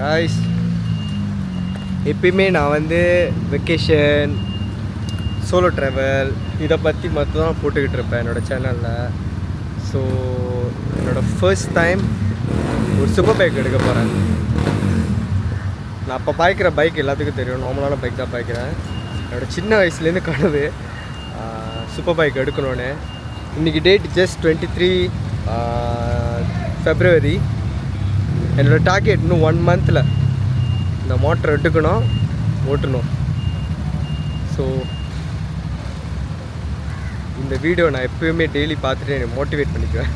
guys, எப்பயுமே நான் வந்து வெக்கேஷன் சோலோ ட்ராவல் இதை பற்றி மட்டும் தான் போட்டுக்கிட்டு இருப்பேன் என்னோடய சேனலில். ஸோ என்னோடய ஃபர்ஸ்ட் டைம் ஒரு சூப்பர் பைக் எடுக்க போகிறேன். நான் அப்போ பாய்க்கிற பைக் எல்லாத்துக்கும் தெரியும், நார்மலான பைக் தான் பாய்க்கிறேன். என்னோடய சின்ன வயசுலேருந்து கனவு சூப்பர் பைக் எடுக்கணுன்னு. இன்றைக்கி டேட் ஜஸ்ட் 23 February. என்னோடய டார்கெட் இன்னும் 1 monthல இந்த மோட்டர் எடுக்கணும், ஓட்டணும். ஸோ இந்த வீடியோ நான் எப்போயுமே டெய்லி பார்த்துட்டு என்னை மோட்டிவேட் பண்ணிக்குவேன்.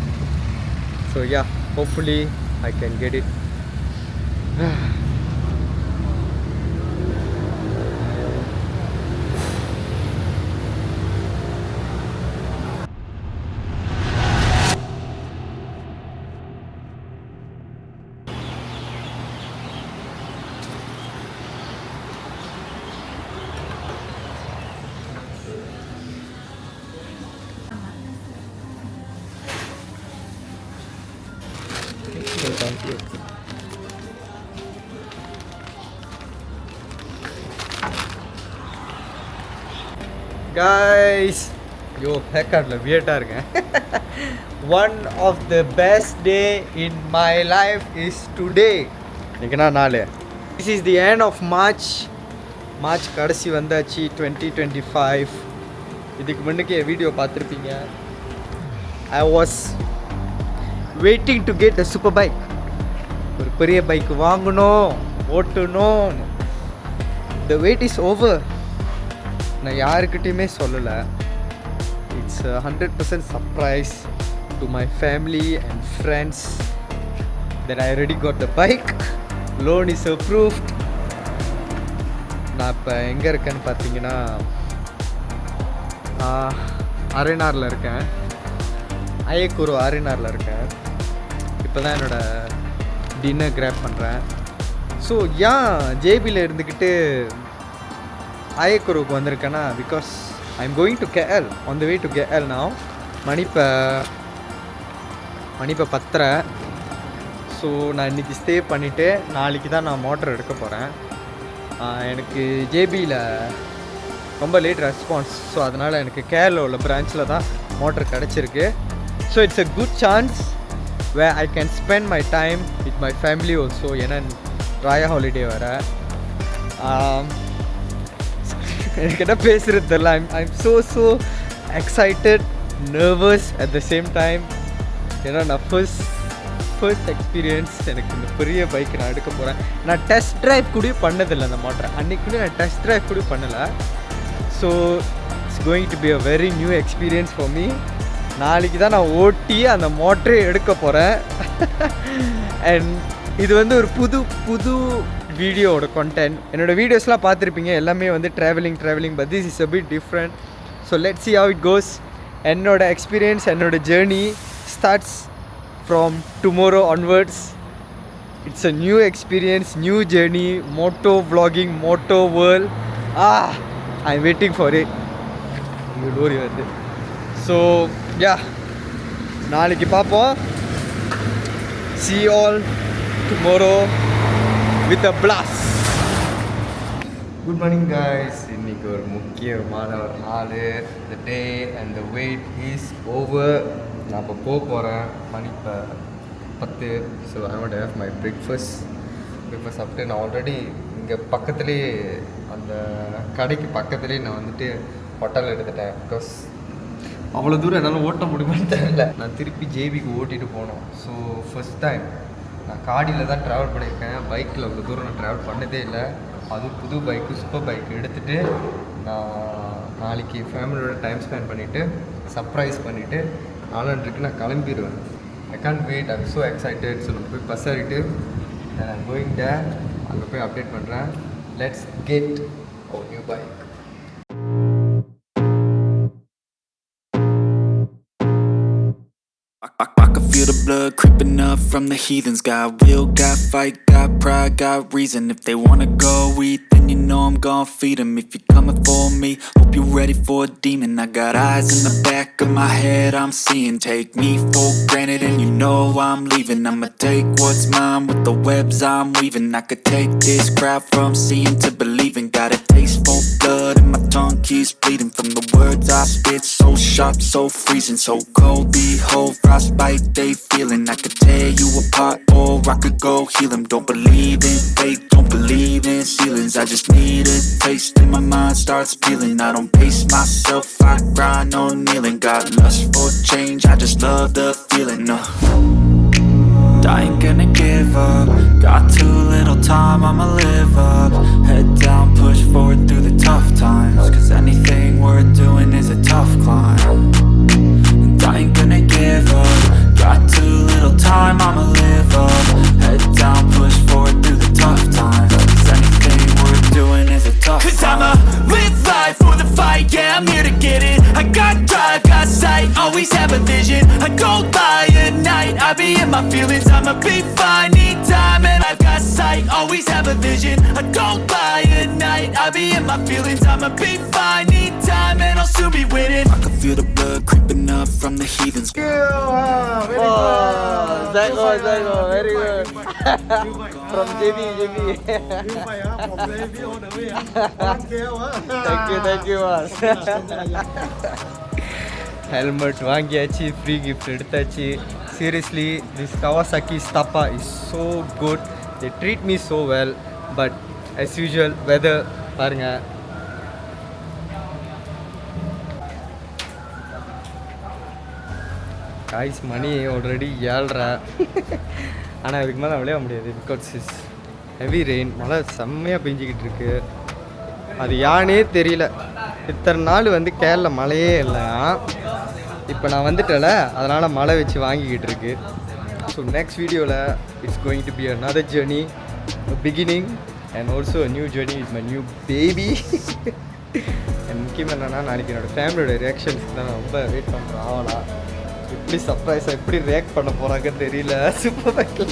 So yeah, hopefully I can get it. Thank you. Guys, yo, haircut la weird ah irukku. One of the best day in my life is today. Nikana naale. This is the end of March. March kadasi vandachi 2025. Idhukku munnuke video paathirpeenga. I was waiting to get a super bike. ஒரு பெரிய bike வாங்கணும், ஓட்டணும். The wait is over. நான் யாருக்கிட்டையுமே சொல்லலை. It's 100% surprise to my family and friends that I already got the bike. Loan is approved. நான் இப்போ எங்கே இருக்கேன்னு பார்த்தீங்கன்னா அரைநாரில் இருக்கேன். ஐயக்கூர் அரைநாரில் இருக்கேன். இப்போ தான் என்னோடய டின்னர் கிராப் பண்ணுறேன். ஸோ ஏன் ஜேபியில் இருந்துக்கிட்டு ஐயக்கூருக்கு வந்திருக்கேன்னா, because I am going to KL, on the way to KL now. மணி இப்போ 10:30. ஸோ நான் இன்றைக்கி ஸ்டே பண்ணிவிட்டு நாளைக்கு தான் நான் மோட்டர் எடுக்க போகிறேன். எனக்கு ஜேபியில் ரொம்ப லேட் ரெஸ்பான்ஸ். ஸோ அதனால் எனக்கு கேரளா உள்ள பிரான்ச்சில் தான் மோட்டர் கிடச்சிருக்கு. So it's a good chance where I can spend my time with my family also. ஏன்னா ராயா ஹாலிடே வர எனக்கு என்ன பேசுகிறது தெரியல. I'm so excited, nervous at the same time. ஏன்னா நான் ஃபர்ஸ்ட் எக்ஸ்பீரியன்ஸ் எனக்கு இந்த பெரிய பைக் நான் எடுக்க போகிறேன். நான் டெஸ்ட் ட்ரைவ் கூட பண்ணதில்லை அந்த மோட்டரை. அன்றைக்கி கூட நான் டெஸ்ட் ட்ரைவ் கூட பண்ணலை. So it's going to be a very new experience for me. நாளைக்கு தான் நான் ஓட்டி அந்த மோட்டரே எடுக்க போகிறேன். அண்ட் இது வந்து ஒரு புது வீடியோவோட கண்டென்ட். என்னோடய வீடியோஸ்லாம் பார்த்துருப்பீங்க, எல்லாமே வந்து travelling, but this is a bit different. So let's see how it goes. என்னோடய எக்ஸ்பீரியன்ஸ், என்னோடய journey starts from tomorrow onwards. It's a new experience, new journey, moto vlogging, moto world. I am waiting for it. இங்கே டோரி வருது. So yeah, நாளைக்கு பார்ப்போம். See you all tomorrow with a blast. Good morning guys. இன்னைக்கு ஒரு முக்கியமான ஒரு நாள். The day and the wait is over. நான் இப்போ போகிறேன். மணி இப்போ 10. So I want to have my breakfast சாப்பிட்டு நான் ஆல்ரெடி இங்கே பக்கத்துலேயே அந்த கடைக்கு பக்கத்துலேயே நான் வந்துட்டு ஹோட்டல் எடுத்துட்டேன். பிகாஸ் அவ்வளோ தூரம் என்னால் ஓட்ட முடியுமான்னு தெரியல. நான் திருப்பி ஜேபிக்கு ஓட்டிகிட்டு போனோம். ஸோ ஃபஸ்ட் டைம் நான் காடியில் தான் ட்ராவல் பண்ணியிருக்கேன். பைக்கில் அவ்வளோ தூரம் நான் ட்ராவல் பண்ணதே இல்லை. அதுவும் புது பைக்கு, சூப்பர் பைக் எடுத்துகிட்டு நான் நாளைக்கு ஃபேமிலியோட டைம் ஸ்பெண்ட் பண்ணிவிட்டு சர்ப்ரைஸ் பண்ணிவிட்டு 4:00 நான் கிளம்பிடுவேன். I can't wait, I am so excited. So நம்ம போய் பஸ் ஏறிட்டு ஐ எம் கோயிங் தேர். அங்கே போய் அப்டேட் பண்ணுறேன். Let's get our new bike. I can feel the blood creeping up from the heathens. Got will, got fight, got pride, got reason. If they wanna go eat, then you know I'm gon' feed 'em. If you're coming for me, hope you're ready for a demon. I got eyes in the back of my head, I'm seeing. Take me for granted and you know I'm leaving. I'ma take what's mine with the webs I'm weaving. I could take this crowd from seeing to believing. Got a taste for blood and my tongue keeps bleeding. From the words I spit, so sharp, so freezing, so cold. Behold, frostbite they feeling. I could tear you apart or I could go heal 'em. Don't believe in fate, don't believe in ceilings. I just need a taste and my mind starts peeling. I don't pace myself, I grind on kneeling. Got lust for change, I just love the feeling. I ain't gonna give up. Got too little time, I'ma live up. Head down, push forward through the tough times. Cause anything worth doing is a tough climb. And I ain't gonna give up. Got too little time, I'ma live up. Head down, push forward through the tough times. Cause anything worth doing is a tough climb. Cause I'ma live life for the fight, yeah, I'm here to get it. I got drive, got sight, always have a vision. I go by at night, I be in my feelings. I'ma be fine, need time and I've got sight, always have a vision. I go by at night, I be in my feelings. I'ma be fine, need time and I'll soon be winning. I can feel the blood creeping up from the heathens. Zago, very good. From JB. Thank you, boss. Helmet வாங்கியாச்சு, free gift எடுத்தாச்சு. Seriously, this Kawasaki Stappa is so good. They treat me so well. But as usual, weather பாருங்க. Guys, money already ஏழ்றா. ஆனால் இதுக்கு மேலே விளையாட முடியாது. Because is heavy rain, மழை செம்மையாக பெஞ்சிக்கிட்டு இருக்கு. அது யானே தெரியல. இத்தனை நாள் வந்து கேரளா மழையே இல்லை. இப்போ நான் வந்துட்டேன்ல, அதனால் மழை வச்சு வாங்கிக்கிட்டு இருக்கு. ஸோ நெக்ஸ்ட் வீடியோவில் it's going to be another journey, a beginning and also a new journey with my new baby. And முக்கியமாக என்னென்னா, நாளைக்கு என்னோடய ஃபேமிலியோட ரியாக்ஷன்ஸ்க்கு தான் நான் ரொம்ப வெயிட் பண்ணுறேன். ஆவலா எப்படி சர்ப்ரைஸாக எப்படி ரியாக்ட் பண்ண போகிறாங்கன்னு தெரியல. சூப்பர் பைக்கில்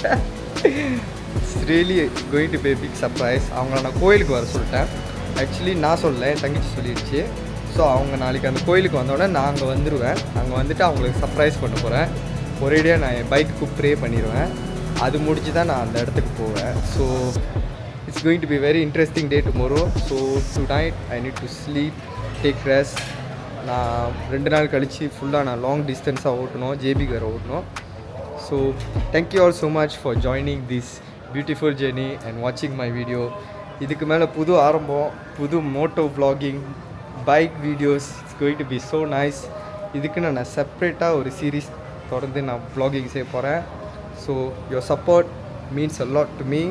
it's really going to be a big surprise. அவங்கள நான் கோயிலுக்கு வர சொல்லிட்டேன். ஆக்சுவலி நான் சொல்லலை, என் தங்கச்சி சொல்லிடுச்சு. ஸோ அவங்க நாளைக்கு அந்த கோயிலுக்கு வந்தோடனே நான் அங்கே வந்துடுவேன். அங்கே வந்துட்டு அவங்களுக்கு சர்ப்ரைஸ் பண்ண போகிறேன். ஒரேடியாக நான் என் பைக்குக்கு ப்ரே பண்ணிடுவேன். அது முடிஞ்சு தான் நான் அந்த இடத்துக்கு போவேன். So it's going to be very interesting day tomorrow. So tonight I need to sleep, take rest. நான் 2 நாள் கழித்து ஃபுல்லாக நான் லாங் டிஸ்டன்ஸாக ஓட்டணும், ஜேபிக்கு வேறு ஓட்டணும். So thank you all so much for joining this beautiful journey and வாட்சிங் மை வீடியோ. இதுக்கு மேலே புது ஆரம்பம், புது moto vlogging, bike videos. It's going to be so nice. இதுக்குன்னு நான் செப்ரேட்டாக ஒரு சீரீஸ் தொடர்ந்து நான் vlogging செய்ய போகிறேன். So your support means a lot to me.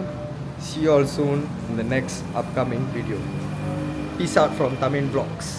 See you all soon in the next upcoming video. Peace out from Tamil Vlogs.